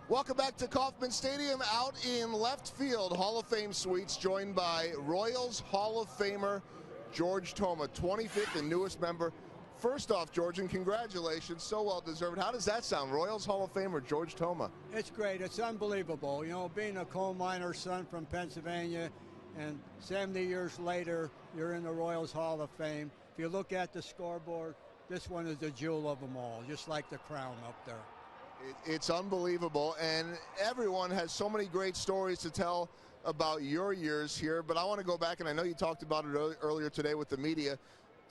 Welcome back to Kauffman Stadium. Out in left field, Hall of Fame suites, joined by Royals Hall of Famer George Toma, 25th and newest member. First off, George, and congratulations, so well deserved. How does that sound, Royals Hall of Famer George Toma? It's great. It's unbelievable. You know, being a coal miner's son from Pennsylvania, and 70 years later, you're in the Royals Hall of Fame. If you look at the scoreboard, this one is the jewel of them all, just like the crown up there. It's unbelievable, and everyone has so many great stories to tell about your years here, but I want to go back, and I know you talked about it earlier today with the media,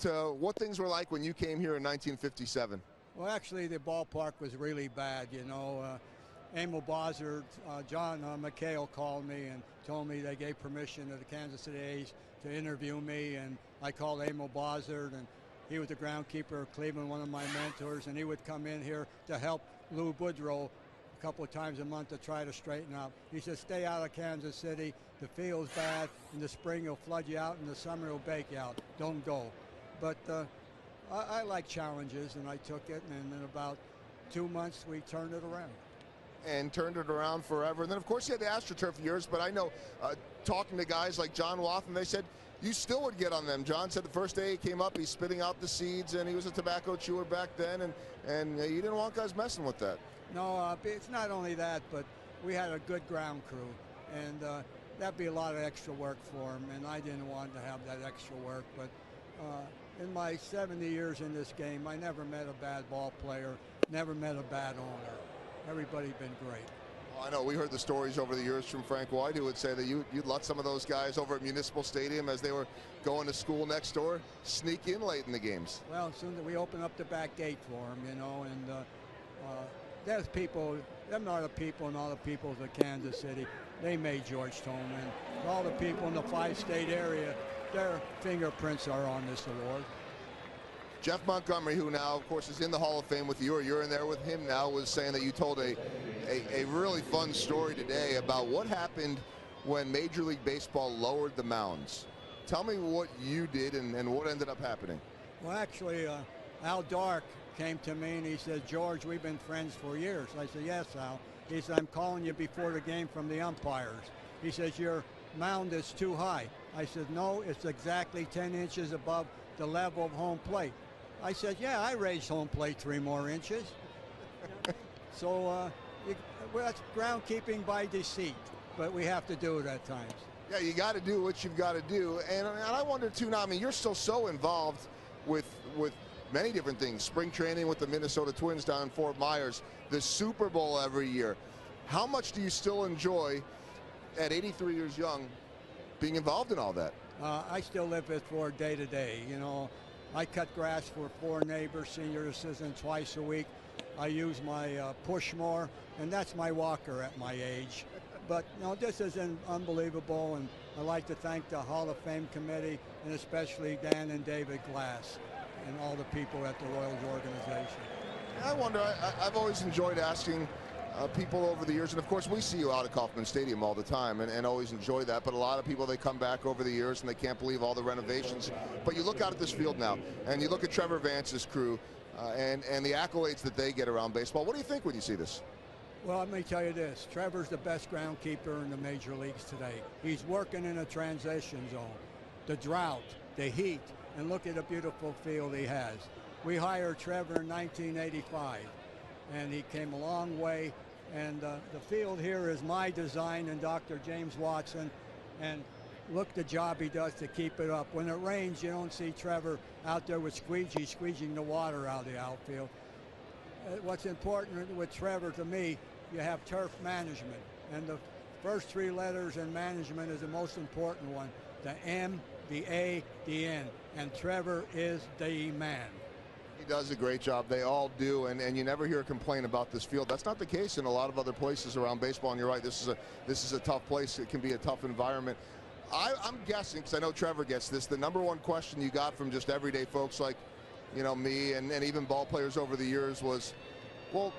to what things were like when you came here in 1957. Well, actually, the ballpark was really bad, you know. Emil Bozard, John McHale called me and told me they gave permission to the Kansas City A's to interview me, and I called Emil Bozard, and he was the groundskeeper of Cleveland, one of my mentors, and he would come in here to help Lou Boudreau a couple of times a month to try to straighten up. He said, stay out of Kansas City. The field's bad. In the spring, he'll flood you out. In the summer, he'll bake you out. Don't go. But I like challenges, and I took it. And in about 2 months, we turned it around. And turned it around forever. And then, of course, you had the AstroTurf years, but I know talking to guys like John Wathan, they said you still would get on them. John said the first day he came up, he's spitting out the seeds, and he was a tobacco chewer back then, and you didn't want guys messing with that. No, it's not only that, but we had a good ground crew, and that'd be a lot of extra work for him, and I didn't want to have that extra work. But in my 70 years in this game, I never met a bad ball player, never met a bad owner. Everybody's been great. Well, I know we heard the stories over the years from Frank White, who would say that you'd let some of those guys over at Municipal Stadium as they were going to school next door sneak in late in the games. Well, as soon as we opened up the back gate for them, you know, and there's people, them are the people and all the people of Kansas City. They made George Toma, and all the people in the five-state area, their fingerprints are on this award. Jeff Montgomery, who now, of course, is in the Hall of Fame with you, or you're in there with him now, was saying that you told a really fun story today about what happened when Major League Baseball lowered the mounds. Tell me what you did and what ended up happening. Well, actually, Al Dark came to me and he said, George, we've been friends for years. I said, yes, Al. He said, I'm calling you before the game from the umpires. He says, your mound is too high. I said, no, it's exactly 10 inches above the level of home plate. I said, yeah, I raised home plate 3 more inches. So well, that's groundkeeping by deceit, but we have to do it at times. Yeah, you got to do what you've got to do. And I wonder, too, now, I mean, you're still so involved with many different things. Spring training with the Minnesota Twins down in Fort Myers, the Super Bowl every year. How much do you still enjoy, at 83 years young, being involved in all that? I still live it for day to day, you know. I cut grass for 4 neighbors, senior assistant, twice a week. I use my push mower, and that's my walker at my age. But you know, this is unbelievable, and I'd like to thank the Hall of Fame committee, and especially Dan and David Glass, and all the people at the Royals organization. I wonder, I've always enjoyed asking people over the years, and of course we see you out at Kauffman Stadium all the time and always enjoy that, but a lot of people, they come back over the years and they can't believe all the renovations. But you look out at this field now and you look at Trevor Vance's crew and the accolades that they get around baseball. What do you think when you see this? Well, let me tell you this. Trevor's the best groundkeeper in the major leagues today. He's working in a transition zone. The drought, the heat, and look at the beautiful field he has. We hired Trevor in 1985, and he came a long way. And the field here is my design and Dr. James Watson. And look the job he does to keep it up. When it rains, you don't see Trevor out there with squeegeeing the water out of the outfield. What's important with Trevor, to me, you have turf management. And the first 3 letters in management is the most important one. The M, the A, the N. And Trevor is the man. He does a great job. They all do, and you never hear a complaint about this field. That's not the case in a lot of other places around baseball, and you're right, this is a tough place. It can be a tough environment. I'm guessing, because I know Trevor gets this, the number one question you got from just everyday folks like, you know, me and even ball players over the years was, well,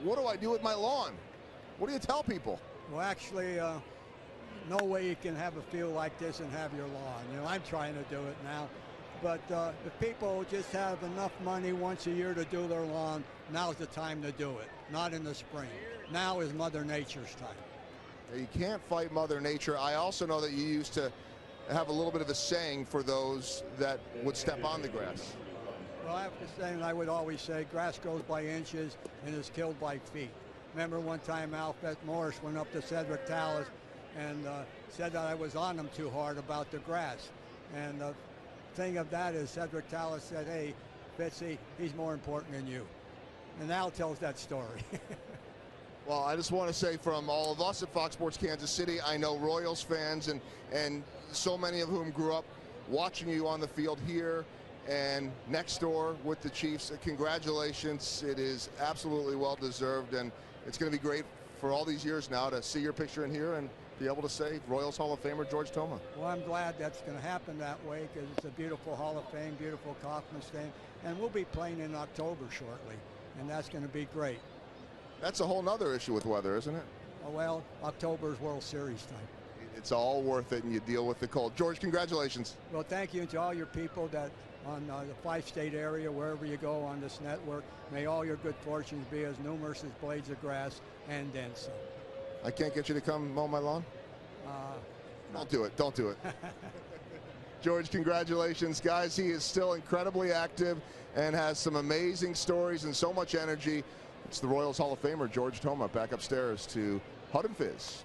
what do I do with my lawn? What do you tell people? Well, actually, no way you can have a field like this and have your lawn. You know, I'm trying to do it now. But if people just have enough money once a year to do their lawn, now's the time to do it, not in the spring. Now is Mother Nature's time. You can't fight Mother Nature. I also know that you used to have a little bit of a saying for those that would step on the grass. Well, I have to say, and I would always say, grass grows by inches and is killed by feet. Remember one time Alfred Morris went up to Cedric Tallis and said that I was on him too hard about the grass. And the thing of that is Cedric Tallis said, hey, Fitzy, he's more important than you. And Al tells that story. Well, I just want to say from all of us at Fox Sports Kansas City, I know Royals fans and so many of whom grew up watching you on the field here and next door with the Chiefs. Congratulations. It is absolutely well deserved, and it's going to be great for all these years now to see your picture in here and be able to say Royals Hall of Famer George Toma. Well, I'm glad that's going to happen that way because it's a beautiful Hall of Fame, beautiful Kaufman stand, and we'll be playing in October shortly, and that's going to be great. That's a whole nother issue with weather, isn't it? Oh, well, October's World Series time. It's all worth it, and you deal with the cold. George, congratulations. Well, thank you to all your people that on the 5-state area, wherever you go on this network. May all your good fortunes be as numerous as blades of grass and then some. I can't get you to come mow my lawn? Don't do it. Don't do it. George, congratulations, guys. He is still incredibly active and has some amazing stories and so much energy. It's the Royals Hall of Famer, George Toma, back upstairs to Hud and Fizz.